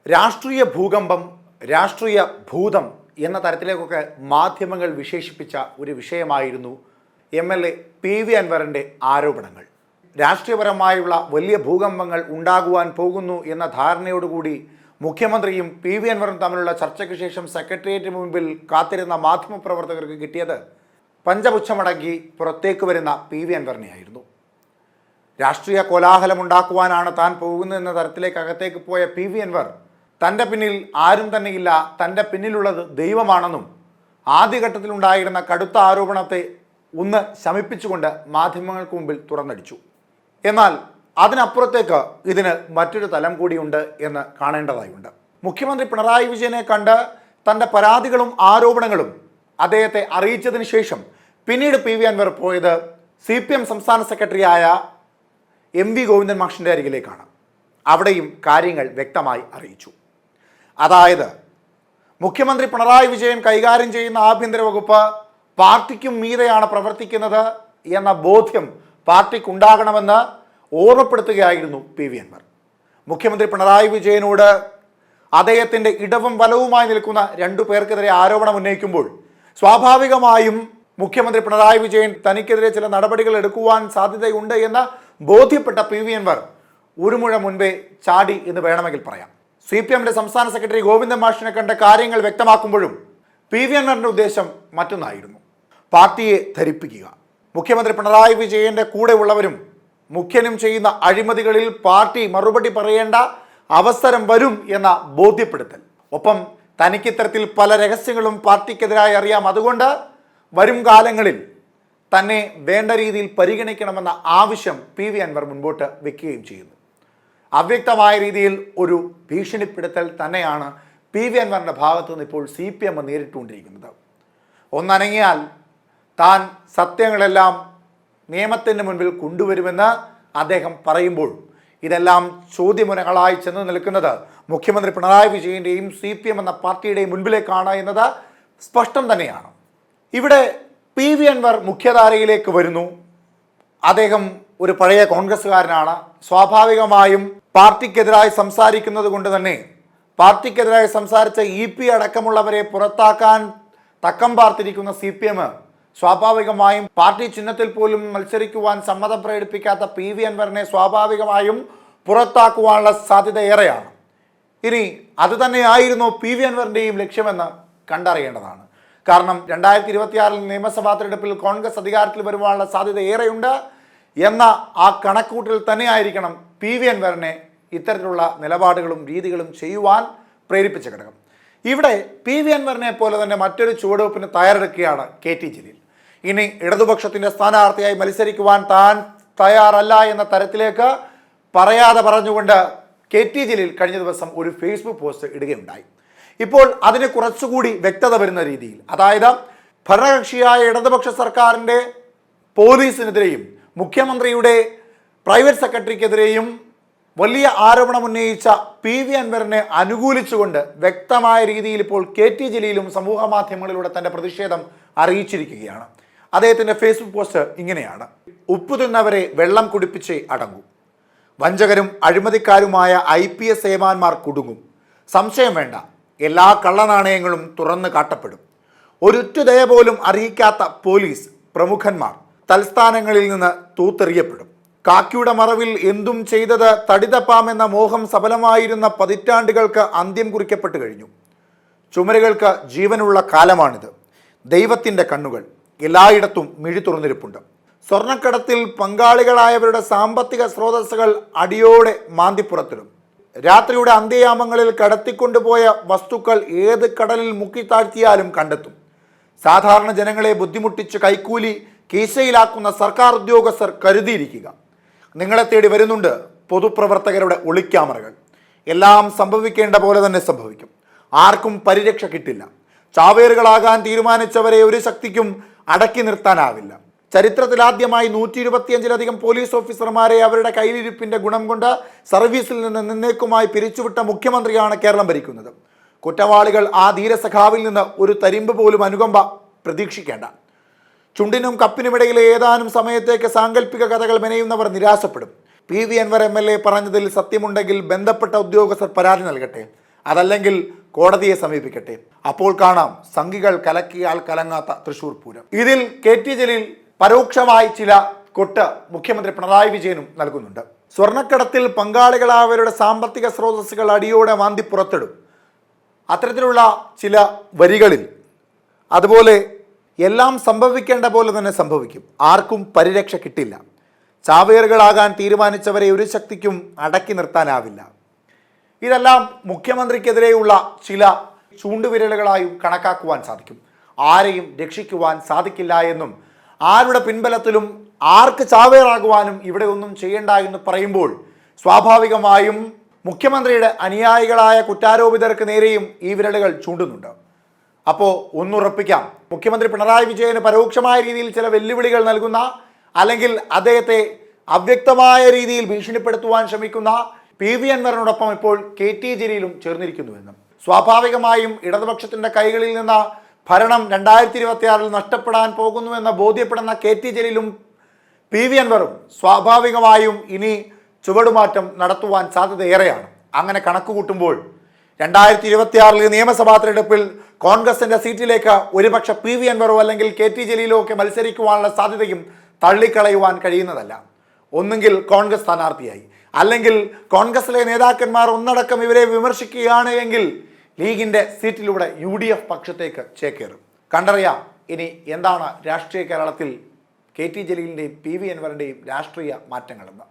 രാഷ്ട്രീയ ഭൂകമ്പം, രാഷ്ട്രീയ ഭൂതം എന്ന തരത്തിലേക്കൊക്കെ മാധ്യമങ്ങൾ വിശേഷിപ്പിച്ച ഒരു വിഷയമായിരുന്നു MLA PV അൻവറിൻ്റെ ആരോപണങ്ങൾ. രാഷ്ട്രീയപരമായുള്ള വലിയ ഭൂകമ്പങ്ങൾ ഉണ്ടാകുവാൻ പോകുന്നു എന്ന ധാരണയോടുകൂടി മുഖ്യമന്ത്രിയും PV അൻവറും തമ്മിലുള്ള ചർച്ചയ്ക്ക് ശേഷം സെക്രട്ടേറിയറ്റിന് മുൻപിൽ കാത്തിരുന്ന മാധ്യമപ്രവർത്തകർക്ക് കിട്ടിയത് പഞ്ചപുച്ഛമടക്കി പുറത്തേക്ക് വരുന്ന PV അൻവറിനെയായിരുന്നു. രാഷ്ട്രീയ കോലാഹലമുണ്ടാക്കുവാനാണ് താൻ പോകുന്നതെന്ന തരത്തിലേക്ക് അകത്തേക്ക് പോയ PV അൻവർ തൻ്റെ പിന്നിൽ ആരും തന്നെയില്ല, തൻ്റെ പിന്നിലുള്ളത് ദൈവമാണെന്നും ആദ്യഘട്ടത്തിലുണ്ടായിരുന്ന കടുത്ത ആരോപണത്തെ ഒന്ന് ശമിപ്പിച്ചുകൊണ്ട് മാധ്യമങ്ങൾക്ക് മുമ്പിൽ തുറന്നടിച്ചു. എന്നാൽ അതിനപ്പുറത്തേക്ക് ഇതിന് മറ്റൊരു തലം കൂടിയുണ്ട് എന്ന് കാണേണ്ടതായുണ്ട്. മുഖ്യമന്ത്രി പിണറായി വിജയനെ കണ്ട് തൻ്റെ പരാതികളും ആരോപണങ്ങളും അദ്ദേഹത്തെ അറിയിച്ചതിന് ശേഷം പിന്നീട് PV അൻവർ പോയത് CPM സംസ്ഥാന സെക്രട്ടറിയായ MV ഗോവിന്ദൻ മാഷിൻ്റെ അരികിലേക്കാണ്. അവിടെയും കാര്യങ്ങൾ വ്യക്തമായി അറിയിച്ചു. അതായത് മുഖ്യമന്ത്രി പിണറായി വിജയൻ കൈകാര്യം ചെയ്യുന്ന ആഭ്യന്തര വകുപ്പ് പാർട്ടിക്കും മീതെയാണ് പ്രവർത്തിക്കുന്നത് എന്ന ബോധ്യം പാർട്ടിക്കുണ്ടാകണമെന്ന് ഓർമ്മപ്പെടുത്തുകയായിരുന്നു PV അൻവർ. മുഖ്യമന്ത്രി പിണറായി വിജയനോട് അദ്ദേഹത്തിൻ്റെ ഇടവും വലവുമായി നിൽക്കുന്ന രണ്ടു പേർക്കെതിരെ ആരോപണം ഉന്നയിക്കുമ്പോൾ സ്വാഭാവികമായും മുഖ്യമന്ത്രി പിണറായി വിജയൻ തനിക്കെതിരെ ചില നടപടികൾ എടുക്കുവാൻ സാധ്യതയുണ്ട് എന്ന് ബോധ്യപ്പെട്ട PV അൻവർ ഒരു മുഴ മുൻപേ ചാടി എന്ന് വേണമെങ്കിൽ പറയാം. CPMന്റെ സംസ്ഥാന സെക്രട്ടറി ഗോവിന്ദൻ മാഷിനെ കണ്ട കാര്യങ്ങൾ വ്യക്തമാക്കുമ്പോഴും PV അൻവറിൻ്റെ ഉദ്ദേശം മറ്റൊന്നായിരുന്നു: പാർട്ടിയെ ധരിപ്പിക്കുക. മുഖ്യമന്ത്രി പിണറായി വിജയന്റെ കൂടെ ഉള്ളവരും മുഖ്യനും ചെയ്യുന്ന അഴിമതികളിൽ പാർട്ടി മറുപടി പറയേണ്ട അവസരം വരും എന്ന ബോധ്യപ്പെടുത്തൽ. ഒപ്പം തനിക്ക് ഇത്തരത്തിൽ പല രഹസ്യങ്ങളും പാർട്ടിക്കെതിരായി അറിയാം, അതുകൊണ്ട് വരും കാലങ്ങളിൽ തന്നെ വേണ്ട രീതിയിൽ പരിഗണിക്കണമെന്ന ആവശ്യം PV അൻവർ മുൻപോട്ട് വെക്കുകയും ചെയ്യുന്നു. അവ്യക്തമായ രീതിയിൽ ഒരു ഭീഷണിപ്പെടുത്തൽ തന്നെയാണ് PV അൻവറിൻ്റെ ഭാഗത്തു നിന്ന് ഇപ്പോൾ CPM നേരിട്ടുകൊണ്ടിരിക്കുന്നത്. ഒന്നനങ്ങിയാൽ താൻ സത്യങ്ങളെല്ലാം നിയമത്തിന് മുൻപിൽ കൊണ്ടുവരുമെന്ന് അദ്ദേഹം പറയുമ്പോൾ ഇതെല്ലാം ചോദ്യമുനകളായി ചെന്ന് നിൽക്കുന്നത് മുഖ്യമന്ത്രി പിണറായി വിജയൻ്റെയും CPM എന്ന പാർട്ടിയുടെയും മുൻപിലേക്കാണ് എന്നത് സ്പഷ്ടം തന്നെയാണ്. ഇവിടെ PV അൻവർ മുഖ്യധാരയിലേക്ക് വരുന്നു. അദ്ദേഹം ഒരു പഴയ കോൺഗ്രസ്സുകാരനാണ്. സ്വാഭാവികമായും പാർട്ടിക്കെതിരായി സംസാരിക്കുന്നത് കൊണ്ട് തന്നെ പാർട്ടിക്കെതിരായി സംസാരിച്ച EP അടക്കമുള്ളവരെ പുറത്താക്കാൻ തക്കം പാർത്തിരിക്കുന്ന CPM സ്വാഭാവികമായും പാർട്ടി ചിഹ്നത്തിൽ പോലും മത്സരിക്കുവാൻ സമ്മതം പ്രകടിപ്പിക്കാത്ത PV അൻവറിനെ സ്വാഭാവികമായും പുറത്താക്കുവാനുള്ള സാധ്യത ഏറെയാണ്. ഇനി അതുതന്നെയായിരുന്നു PV അൻവറിൻ്റെയും ലക്ഷ്യമെന്ന് കണ്ടറിയേണ്ടതാണ്. കാരണം 2026 നിയമസഭാ തെരഞ്ഞെടുപ്പിൽ കോൺഗ്രസ് അധികാരത്തിൽ വരുവാനുള്ള സാധ്യത ഏറെയുണ്ട് എന്ന ആ കണക്കൂട്ടിൽ തന്നെയായിരിക്കണം PV അൻവറിനെ ഇത്തരത്തിലുള്ള നിലപാടുകളും രീതികളും ചെയ്യുവാൻ പ്രേരിപ്പിച്ച ഘടകം. ഇവിടെ PV അൻവറിനെ പോലെ തന്നെ മറ്റൊരു ചുവടുവെപ്പിന് തയ്യാറെടുക്കുകയാണ് KT ജലീൽ. ഇനി ഇടതുപക്ഷത്തിൻ്റെ സ്ഥാനാർത്ഥിയായി മത്സരിക്കുവാൻ താൻ തയ്യാറല്ല എന്ന തരത്തിലേക്ക് പറയാതെ പറഞ്ഞുകൊണ്ട് KT ജലീൽ കഴിഞ്ഞ ദിവസം ഒരു ഫേസ്ബുക്ക് പോസ്റ്റ് ഇടുകയുണ്ടായി. ഇപ്പോൾ അതിന് കുറച്ചുകൂടി വ്യക്തത വരുന്ന രീതിയിൽ, അതായത് ഭരണകക്ഷിയായ ഇടതുപക്ഷ സർക്കാരിൻ്റെ പോലീസിനെതിരെയും മുഖ്യമന്ത്രിയുടെ പ്രൈവറ്റ് സെക്രട്ടറിക്കെതിരെയും വലിയ ആരോപണം ഉന്നയിച്ച PV അൻവറിനെ അനുകൂലിച്ചുകൊണ്ട് വ്യക്തമായ രീതിയിൽ ഇപ്പോൾ KT ജലീലും സമൂഹ മാധ്യമങ്ങളിലൂടെ തൻ്റെ പ്രതിഷേധം അറിയിച്ചിരിക്കുകയാണ്. അദ്ദേഹത്തിൻ്റെ ഫേസ്ബുക്ക് പോസ്റ്റ് ഇങ്ങനെയാണ്: ഉപ്പു തിന്നവരെ വെള്ളം കുടിപ്പിച്ചേ അടങ്ങൂ. വഞ്ചകരും അഴിമതിക്കാരുമായ IPS ഏമാന്മാർ കുടുങ്ങും. സംശയം വേണ്ട, എല്ലാ കള്ളനാണയങ്ങളും തുറന്നു കാട്ടപ്പെടും. ഒരുറ്റു ദയ പോലും അറിയിക്കാത്ത പോലീസ് പ്രമുഖന്മാർ തൽസ്ഥാനങ്ങളിൽ നിന്ന് തൂത്തെറിയപ്പെടും. കാക്കിയുടെ മറവിൽ എന്തും ചെയ്തത് തടിതപ്പാമെന്ന മോഹം സഫലമായിരുന്ന പതിറ്റാണ്ടുകൾക്ക് അന്ത്യം കുറിക്കപ്പെട്ടു കഴിഞ്ഞു. ചുമരുകൾക്ക് ജീവനുള്ള കാലമാണിത്. ദൈവത്തിൻ്റെ കണ്ണുകൾ എല്ലായിടത്തും മിഴി തുറന്നിരിപ്പുണ്ട്. സ്വർണ്ണക്കടത്തിൽ പങ്കാളികളായവരുടെ സാമ്പത്തിക സ്രോതസ്സുകൾ അടിയോടെ മാന്തിപ്പുറത്തിടും. രാത്രിയുടെ അന്ത്യയാമങ്ങളിൽ കടത്തിക്കൊണ്ടുപോയ വസ്തുക്കൾ ഏത് കടലിൽ മുക്കിത്താഴ്ത്തിയാലും കണ്ടെത്തും. സാധാരണ ജനങ്ങളെ ബുദ്ധിമുട്ടിച്ച് കൈക്കൂലി കീശയിലാക്കുന്ന സർക്കാർ ഉദ്യോഗസ്ഥർ കരുതിയിരിക്കുക. നിങ്ങളെ തേടി വരുന്നുണ്ട് പൊതുപ്രവർത്തകരുടെ ഒളിക്യാമറകൾ. എല്ലാം സംഭവിക്കേണ്ട പോലെ തന്നെ സംഭവിക്കും. ആർക്കും പരിരക്ഷ കിട്ടില്ല. ചാവേറുകളാകാൻ തീരുമാനിച്ചവരെ ഒരു ശക്തിക്കും അടക്കി നിർത്താനാവില്ല. ചരിത്രത്തിലാദ്യമായി 125-ലധികം പോലീസ് ഓഫീസർമാരെ അവരുടെ കയ്യിലിരിപ്പിൻ്റെ ഗുണം കൊണ്ട് സർവീസിൽ നിന്ന് നിന്നേക്കുമായി പിരിച്ചുവിട്ട മുഖ്യമന്ത്രിയാണ് കേരളം ഭരിക്കുന്നത്. കുറ്റവാളികൾ ആ ധീരസഖാവിൽ നിന്ന് ഒരു തരിമ്പ് പോലും അനുകമ്പ പ്രതീക്ഷിക്കേണ്ട. ചുണ്ടിനും കപ്പിനുമിടയിലെ ഏതാനും സമയത്തേക്ക് സാങ്കല്പിക കഥകൾ മെനയുന്നവർ നിരാശപ്പെടും. PV അൻവർ MLA പറഞ്ഞതിൽ സത്യമുണ്ടെങ്കിൽ ബന്ധപ്പെട്ട ഉദ്യോഗസ്ഥർ പരാതി നൽകട്ടെ. അതല്ലെങ്കിൽ കോടതിയെ സമീപിക്കട്ടെ. അപ്പോൾ കാണാം സംഘികൾ കലക്കിയാൽ കലങ്ങാത്ത തൃശൂർ പൂരം. ഇതിൽ കെ ടി ജലീൽ പരോക്ഷമായി ചില കൊട്ട് മുഖ്യമന്ത്രി പിണറായി വിജയനും നൽകുന്നുണ്ട്. സ്വർണ്ണക്കടത്തിൽ പങ്കാളികളായവരുടെ സാമ്പത്തിക സ്രോതസ്സുകൾ അടിയോടെ മാന്തി പുറത്തിടും. അത്തരത്തിലുള്ള ചില വരികളിൽ അതുപോലെ എല്ലാം സംഭവിക്കേണ്ട പോലെ തന്നെ സംഭവിക്കും, ആർക്കും പരിരക്ഷ കിട്ടില്ല, ചാവേറുകളാകാൻ തീരുമാനിച്ചവരെ ഒരു ശക്തിക്കും അടക്കി നിർത്താനാവില്ല. ഇതെല്ലാം മുഖ്യമന്ത്രിക്കെതിരെയുള്ള ചില ചൂണ്ടുവിരലുകളായും കണക്കാക്കുവാൻ സാധിക്കും. ആരെയും രക്ഷിക്കുവാൻ സാധിക്കില്ല എന്നും ആരുടെ പിൻബലത്തിലും ആർക്ക് ചാവേറാകുവാനും ഇവിടെ ഒന്നും ചെയ്യേണ്ട എന്ന് പറയുമ്പോൾ സ്വാഭാവികമായും മുഖ്യമന്ത്രിയുടെ അനുയായികളായ കുറ്റാരോപിതർക്ക് നേരെയും ഈ വിരലുകൾ ചൂണ്ടുന്നുണ്ട്. അപ്പോൾ ഒന്നുറപ്പിക്കാം, മുഖ്യമന്ത്രി പിണറായി വിജയന് പരോക്ഷമായ രീതിയിൽ ചില വെല്ലുവിളികൾ നൽകുന്ന അല്ലെങ്കിൽ അദ്ദേഹത്തെ അവ്യക്തമായ രീതിയിൽ ഭീഷണിപ്പെടുത്തുവാൻ ശ്രമിക്കുന്ന പി വി അൻവറിനോടൊപ്പം ഇപ്പോൾ കെ ടി ജലീലും ചേർന്നിരിക്കുന്നുവെന്നും സ്വാഭാവികമായും ഇടതുപക്ഷത്തിൻ്റെ കൈകളിൽ നിന്ന് ഭരണം 2026 നഷ്ടപ്പെടാൻ പോകുന്നുവെന്ന് ബോധ്യപ്പെടുന്ന കെ ടി ജലീലും പി വി അൻവറും സ്വാഭാവികമായും ഇനി ചുവടുമാറ്റം നടത്തുവാൻ സാധ്യതയേറെയാണ്. അങ്ങനെ കണക്കുകൂട്ടുമ്പോൾ 2026 നിയമസഭാ തെരഞ്ഞെടുപ്പിൽ കോൺഗ്രസിന്റെ സീറ്റിലേക്ക് ഒരുപക്ഷെ പി വി അൻവറോ അല്ലെങ്കിൽ കെ ടി ജലീലോ ഒക്കെ മത്സരിക്കുവാനുള്ള സാധ്യതയും തള്ളിക്കളയുവാൻ കഴിയുന്നതല്ല. ഒന്നുകിൽ കോൺഗ്രസ് സ്ഥാനാർത്ഥിയായി, അല്ലെങ്കിൽ കോൺഗ്രസിലെ നേതാക്കന്മാർ ഒന്നടക്കം ഇവരെ വിമർശിക്കുകയാണ് എങ്കിൽ ലീഗിന്റെ സീറ്റിലൂടെ UDF പക്ഷത്തേക്ക് ചേക്കേറും. കണ്ടറിയാം ഇനി എന്താണ് രാഷ്ട്രീയ കേരളത്തിൽ കെ ടി ജലീലിൻ്റെയും പി വി അൻവറിൻ്റെയും രാഷ്ട്രീയ മാറ്റങ്ങളെന്ന്.